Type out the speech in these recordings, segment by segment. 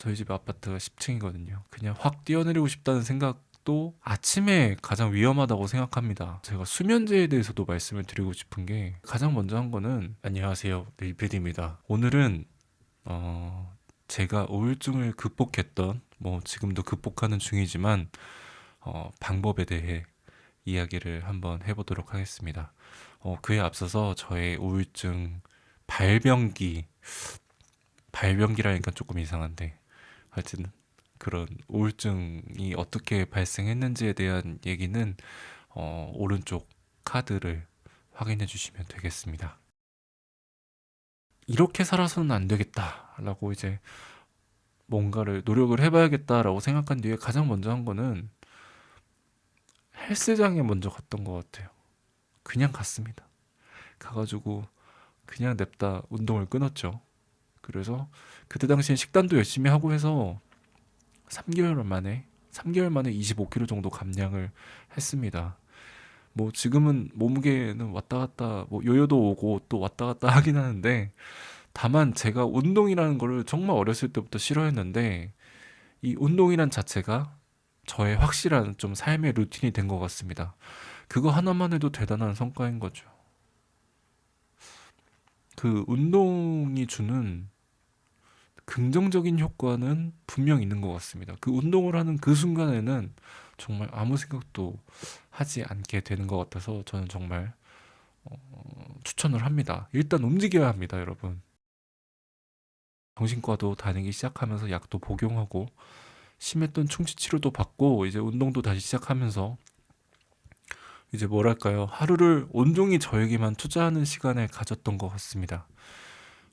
저희 집 아파트가 10층이거든요. 그냥 확 뛰어내리고 싶다는 생각도 아침에 가장 위험하다고 생각합니다. 제가 수면제에 대해서도 말씀을 드리고 싶은 게 가장 먼저 한 거는 안녕하세요. 네이피디입니다. 오늘은 제가 우울증을 극복했던 뭐 지금도 극복하는 중이지만 방법에 대해 이야기를 한번 해보도록 하겠습니다. 그에 앞서서 저의 우울증 발병기 발병기라니까 조금 이상한데 하여튼 그런 우울증이 어떻게 발생했는지에 대한 얘기는 오른쪽 카드를 확인해 주시면 되겠습니다. 이렇게 살아서는 안 되겠다라고 이제 뭔가를 노력을 해봐야겠다라고 생각한 뒤에 가장 먼저 한 거는 헬스장에 먼저 갔던 것 같아요. 그냥 갔습니다. 가가지고 그냥 냅다 운동을 끊었죠. 그래서 그때 당시엔 식단도 열심히 하고 해서 3개월 만에 25kg 정도 감량을 했습니다. 뭐 지금은 몸무게는 왔다 갔다 뭐 요요도 오고 또 왔다 갔다 하긴 하는데 다만 제가 운동이라는 거를 정말 어렸을 때부터 싫어했는데 이 운동이란 자체가 저의 확실한 좀 삶의 루틴이 된 것 같습니다. 그거 하나만 해도 대단한 성과인 거죠. 그 운동이 주는 긍정적인 효과는 분명 있는 것 같습니다. 그 운동을 하는 그 순간에는 정말 아무 생각도 하지 않게 되는 것 같아서 저는 정말 추천을 합니다. 일단 움직여야 합니다, 여러분. 정신과도 다니기 시작하면서 약도 복용하고 심했던 충치 치료도 받고 이제 운동도 다시 시작하면서 이제 뭐랄까요, 하루를 온종일 저에게만 투자하는 시간을 가졌던 것 같습니다.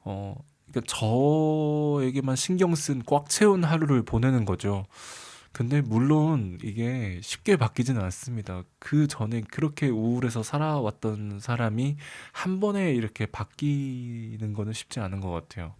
어, 그러니까 저에게만 신경 쓴 꽉 채운 하루를 보내는 거죠. 근데 물론 이게 쉽게 바뀌지는 않습니다. 그 전에 그렇게 우울해서 살아왔던 사람이 한 번에 이렇게 바뀌는 거는 쉽지 않은 것 같아요.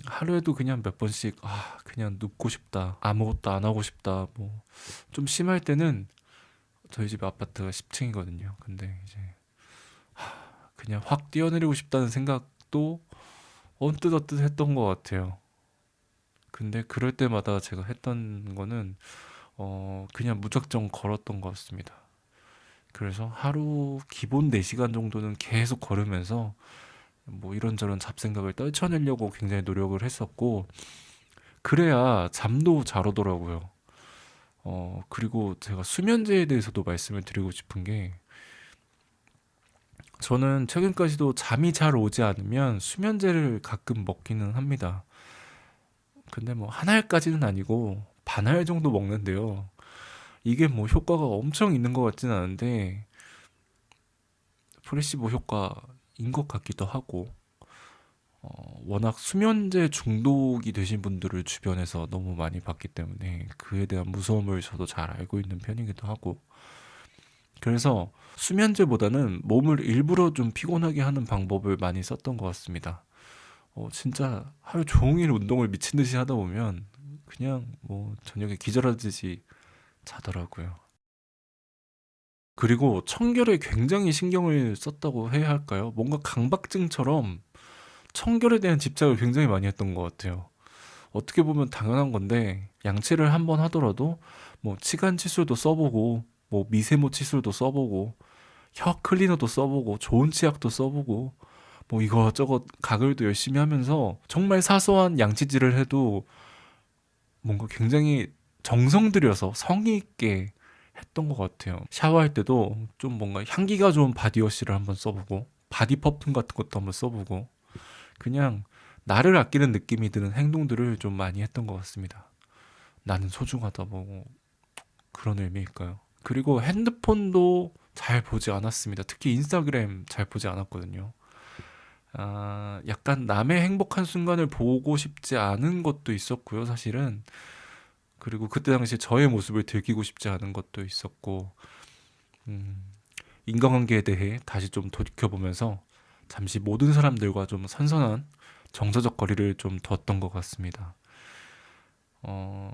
하루에도 그냥 몇 번씩, 그냥 눕고 싶다. 아무것도 안 하고 싶다. 뭐, 좀 심할 때는 저희 집 아파트가 10층이거든요. 근데 이제 그냥 확 뛰어내리고 싶다는 생각도 언뜻 했던 것 같아요. 근데 그럴 때마다 제가 했던 거는 그냥 무작정 걸었던 것 같습니다. 그래서 하루 기본 4시간 정도는 계속 걸으면서 뭐 이런저런 잡생각을 떨쳐내려고 굉장히 노력을 했었고, 그래야 잠도 잘 오더라고요. 그리고 제가 수면제에 대해서도 말씀을 드리고 싶은 게, 저는 최근까지도 잠이 잘 오지 않으면 수면제를 가끔 먹기는 합니다. 근데 뭐 한 알까지는 아니고 반 알 정도 먹는데요. 이게 뭐 효과가 엄청 있는 것 같지는 않은데 플래시보 효과인 것 같기도 하고 워낙 수면제 중독이 되신 분들을 주변에서 너무 많이 봤기 때문에 그에 대한 무서움을 저도 잘 알고 있는 편이기도 하고 그래서 수면제보다는 몸을 일부러 좀 피곤하게 하는 방법을 많이 썼던 것 같습니다. 진짜 하루 종일 운동을 미친 듯이 하다 보면 그냥 뭐 저녁에 기절하듯이 자더라고요. 그리고 청결에 굉장히 신경을 썼다고 해야 할까요? 뭔가 강박증처럼 청결에 대한 집착을 굉장히 많이 했던 것 같아요. 어떻게 보면 당연한 건데 양치를 한번 하더라도 뭐 치간 칫솔도 써보고 뭐 미세모 칫솔도 써보고 혀 클리너도 써보고 좋은 치약도 써보고 뭐 이거저것 가글도 열심히 하면서 정말 사소한 양치질을 해도 뭔가 굉장히 정성 들여서 성의 있게 했던 것 같아요. 샤워할 때도 좀 뭔가 향기가 좋은 바디워시를 한번 써보고 바디 퍼퓸 같은 것도 한번 써보고 그냥 나를 아끼는 느낌이 드는 행동들을 좀 많이 했던 것 같습니다. 나는 소중하다 뭐 그런 의미일까요? 그리고 핸드폰도 잘 보지 않았습니다. 특히 인스타그램 잘 보지 않았거든요. 약간 남의 행복한 순간을 보고 싶지 않은 것도 있었고요, 사실은. 그리고 그때 당시 저의 모습을 들키고 싶지 않은 것도 있었고, 음, 인간관계에 대해 다시 좀 돌이켜보면서 잠시 모든 사람들과 좀 선선한 정서적 거리를 좀 뒀던 것 같습니다. 어,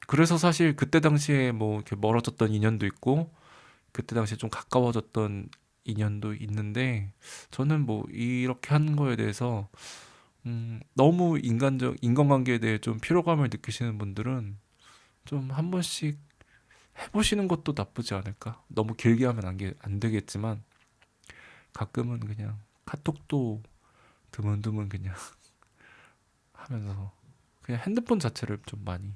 그래서 사실 그때 당시에 뭐 이렇게 멀어졌던 인연도 있고, 그때 당시에 좀 가까워졌던 인연도 있는데, 저는 뭐 이렇게 하는 거에 대해서 너무 인간관계에 대해 좀 피로감을 느끼시는 분들은 좀 한 번씩 해보시는 것도 나쁘지 않을까? 너무 길게 하면 안 되겠지만 가끔은 그냥 카톡도 드문드문 그냥 하면서 그냥 핸드폰 자체를 좀 많이.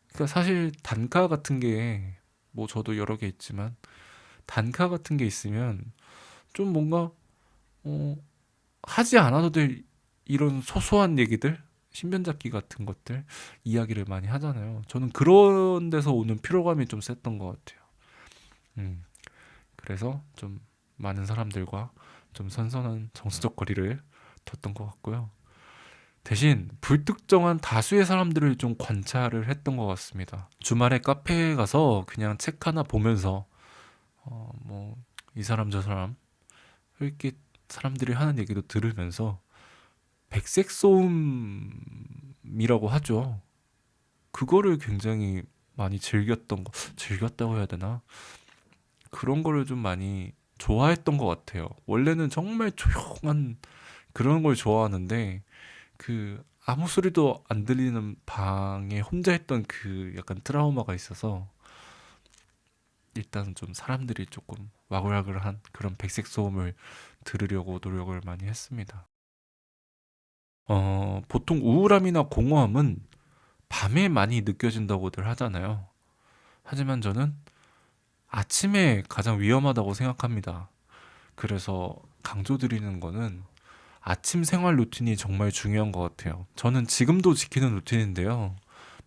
그러니까 사실 단가 같은 게 뭐 저도 여러 개 있지만 단가 같은 게 있으면 좀 뭔가 어, 하지 않아도 될 이런 소소한 얘기들, 신변잡기 같은 것들 이야기를 많이 하잖아요. 저는 그런 데서 오는 피로감이 좀 셌던 것 같아요. 음, 그래서 좀 많은 사람들과 좀 선선한 정서적 거리를 뒀던 것 같고요. 대신 불특정한 다수의 사람들을 좀 관찰을 했던 것 같습니다. 주말에 카페에 가서 그냥 책 하나 보면서 뭐 이 사람 저 사람 이렇게 사람들이 하는 얘기도 들으면서 백색 소음이라고 하죠. 그거를 굉장히 많이 즐겼다고 해야 되나? 그런 거를 좀 많이 좋아했던 것 같아요. 원래는 정말 조용한 그런 걸 좋아하는데 그 아무 소리도 안 들리는 방에 혼자 했던 그 약간 트라우마가 있어서 일단 좀 사람들이 조금 와글와글한 그런 백색 소음을 들으려고 노력을 많이 했습니다. 보통 우울함이나 공허함은 밤에 많이 느껴진다고들 하잖아요. 하지만 저는 아침에 가장 위험하다고 생각합니다. 그래서 강조드리는 거는 아침 생활 루틴이 정말 중요한 것 같아요. 저는 지금도 지키는 루틴인데요.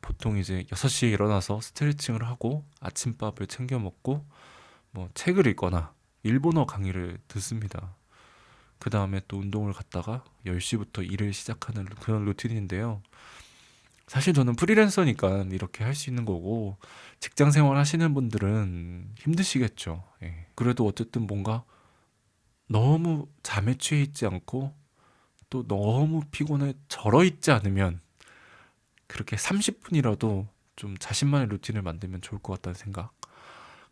보통 이제 6시에 일어나서 스트레칭을 하고 아침밥을 챙겨 먹고 뭐 책을 읽거나 일본어 강의를 듣습니다. 그 다음에 또 운동을 갔다가 10시부터 일을 시작하는 그런 루틴인데요. 사실 저는 프리랜서니까 이렇게 할 수 있는 거고 직장 생활 하시는 분들은 힘드시겠죠. 예. 그래도 어쨌든 뭔가 너무 잠에 취해 있지 않고 또 너무 피곤해 절어 있지 않으면 그렇게 30분이라도 좀 자신만의 루틴을 만들면 좋을 것 같다는 생각.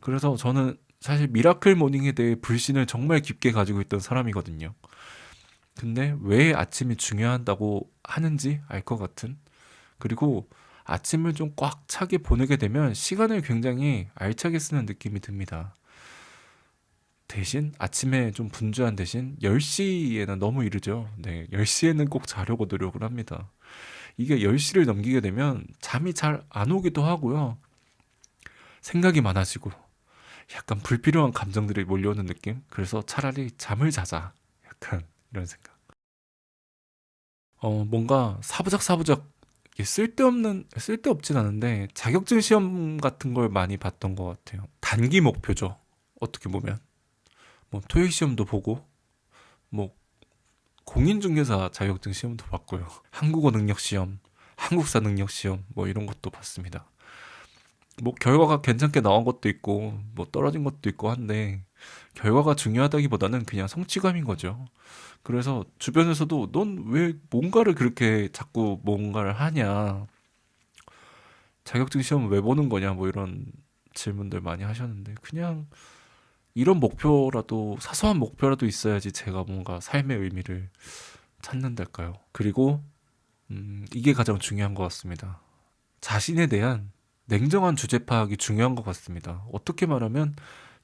그래서 저는 사실 미라클 모닝에 대해 불신을 정말 깊게 가지고 있던 사람이거든요. 근데 왜 아침이 중요하다고 하는지 알 것 같은. 그리고 아침을 좀 꽉 차게 보내게 되면 시간을 굉장히 알차게 쓰는 느낌이 듭니다. 대신 아침에 좀 분주한 대신 10시에는 너무 이르죠. 네, 10시에는 꼭 자려고 노력을 합니다. 이게 10시를 넘기게 되면 잠이 잘 안 오기도 하고요. 생각이 많아지고 약간 불필요한 감정들이 몰려오는 느낌? 그래서 차라리 잠을 자자. 약간 이런 생각. 뭔가 사부작사부작 이게 쓸데없진 않은데 자격증 시험 같은 걸 많이 봤던 것 같아요. 단기 목표죠. 어떻게 보면. 뭐 토익 시험도 보고, 뭐 공인중개사 자격증 시험도 봤고요. 한국어 능력 시험, 한국사 능력 시험, 뭐 이런 것도 봤습니다. 뭐 결과가 괜찮게 나온 것도 있고, 뭐 떨어진 것도 있고 한데, 결과가 중요하다기보다는 그냥 성취감인 거죠. 그래서 주변에서도 넌 왜 뭔가를 그렇게 자꾸 뭔가를 하냐, 자격증 시험 왜 보는 거냐, 뭐 이런 질문들 많이 하셨는데, 그냥 이런 목표라도, 사소한 목표라도 있어야지 제가 뭔가 삶의 의미를 찾는달까요? 그리고, 이게 가장 중요한 것 같습니다. 자신에 대한 냉정한 주제 파악이 중요한 것 같습니다. 어떻게 말하면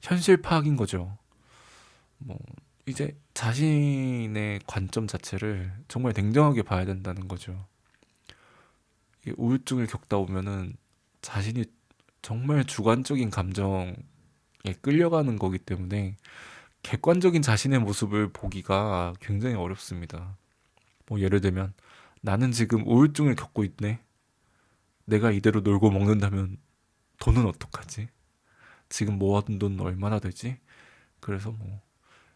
현실 파악인 거죠. 뭐, 이제 자신의 관점 자체를 정말 냉정하게 봐야 된다는 거죠. 이 우울증을 겪다 보면은 자신이 정말 주관적인 감정에 끌려가는 거기 때문에 객관적인 자신의 모습을 보기가 굉장히 어렵습니다. 뭐 예를 들면 나는 지금 우울증을 겪고 있네. 내가 이대로 놀고 먹는다면 돈은 어떡하지? 지금 모아둔 돈 얼마나 되지? 그래서 뭐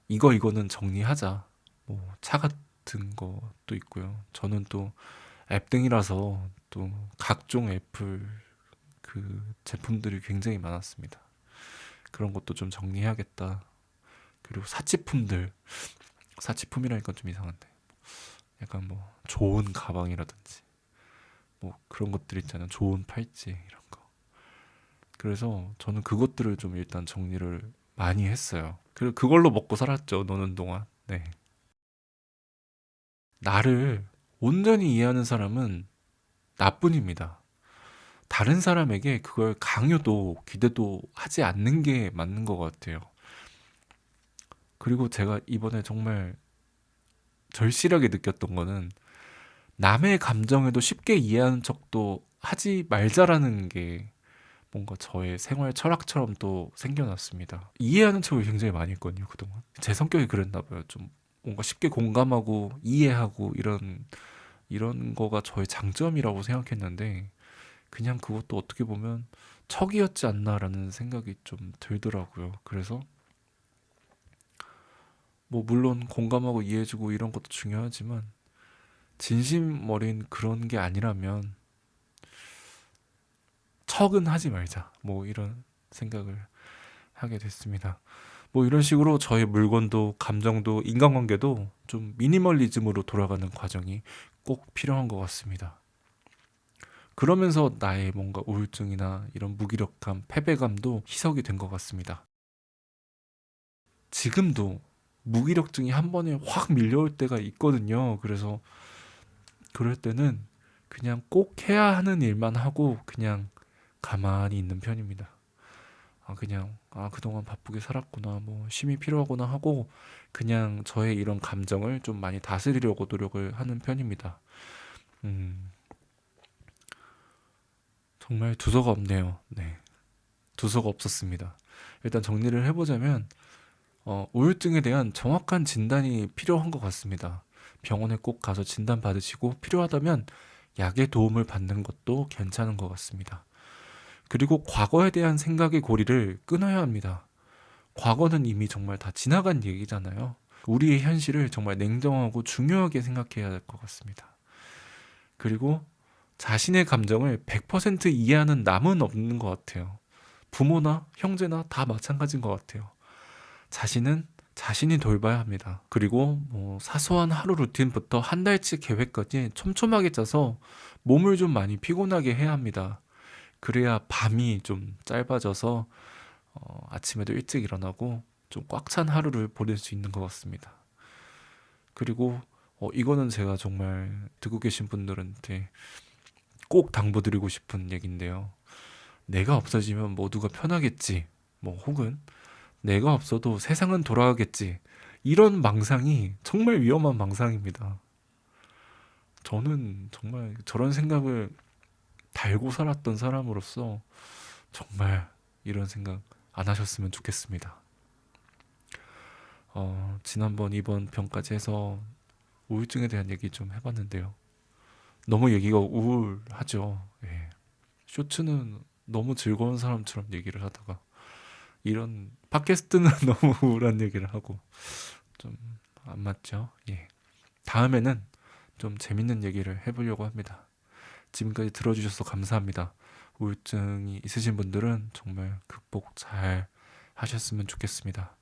이거는 정리하자. 뭐 차 같은 것도 있고요. 저는 또 앱등이라서 또 각종 애플 그 제품들이 굉장히 많았습니다. 그런 것도 좀 정리해야겠다. 그리고 사치품이라니까 좀 이상한데. 약간 뭐 좋은 가방이라든지 뭐 그런 것들 있잖아요. 좋은 팔찌 이런 거. 그래서 저는 그것들을 좀 일단 정리를 많이 했어요. 그리고 그걸로 먹고 살았죠. 노는 동안. 네. 나를 온전히 이해하는 사람은 나뿐입니다. 다른 사람에게 그걸 강요도 기대도 하지 않는 게 맞는 것 같아요. 그리고 제가 이번에 정말 절실하게 느꼈던 거는 남의 감정에도 쉽게 이해하는 척도 하지 말자라는 게 뭔가 저의 생활 철학처럼 또 생겨났습니다. 이해하는 척을 굉장히 많이 했거든요, 그동안. 제 성격이 그랬나 봐요. 좀 뭔가 쉽게 공감하고 이해하고 이런 거가 저의 장점이라고 생각했는데 그냥 그것도 어떻게 보면 척이었지 않나라는 생각이 좀 들더라고요. 그래서 뭐 물론 공감하고 이해해주고 이런 것도 중요하지만 진심 어린 그런 게 아니라면 척은 하지 말자. 뭐 이런 생각을 하게 됐습니다. 뭐 이런 식으로 저의 물건도 감정도 인간관계도 좀 미니멀리즘으로 돌아가는 과정이 꼭 필요한 것 같습니다. 그러면서 나의 뭔가 우울증이나 이런 무기력감, 패배감도 희석이 된 것 같습니다. 지금도 무기력증이 한 번에 확 밀려올 때가 있거든요. 그래서 그럴 때는 그냥 꼭 해야 하는 일만 하고 그냥 가만히 있는 편입니다. 그동안 바쁘게 살았구나, 뭐 쉼이 필요하구나 하고 그냥 저의 이런 감정을 좀 많이 다스리려고 노력을 하는 편입니다. 음, 정말 두서가 없네요. 네, 두서가 없었습니다. 일단 정리를 해보자면 우울증에 대한 정확한 진단이 필요한 것 같습니다. 병원에 꼭 가서 진단 받으시고 필요하다면 약의 도움을 받는 것도 괜찮은 것 같습니다. 그리고 과거에 대한 생각의 고리를 끊어야 합니다. 과거는 이미 정말 다 지나간 얘기잖아요. 우리의 현실을 정말 냉정하고 중요하게 생각해야 할 것 같습니다. 그리고 자신의 감정을 100% 이해하는 남은 없는 것 같아요. 부모나 형제나 다 마찬가지인 것 같아요. 자신은 자신이 돌봐야 합니다. 그리고 뭐 사소한 하루 루틴부터 한 달치 계획까지 촘촘하게 짜서 몸을 좀 많이 피곤하게 해야 합니다. 그래야 밤이 좀 짧아져서 아침에도 일찍 일어나고 좀 꽉 찬 하루를 보낼 수 있는 것 같습니다. 그리고 이거는 제가 정말 듣고 계신 분들한테 꼭 당부드리고 싶은 얘기인데요. 내가 없어지면 모두가 편하겠지. 뭐 혹은 내가 없어도 세상은 돌아가겠지. 이런 망상이 정말 위험한 망상입니다. 저는 정말 저런 생각을 달고 살았던 사람으로서 정말 이런 생각 안 하셨으면 좋겠습니다. 지난번 이번 편까지 해서 우울증에 대한 얘기 좀 해봤는데요. 너무 얘기가 우울하죠. 예. 쇼츠는 너무 즐거운 사람처럼 얘기를 하다가 이런 팟캐스트는 너무 우울한 얘기를 하고 좀 안 맞죠. 예. 다음에는 좀 재밌는 얘기를 해보려고 합니다. 지금까지 들어주셔서 감사합니다. 우울증이 있으신 분들은 정말 극복 잘 하셨으면 좋겠습니다.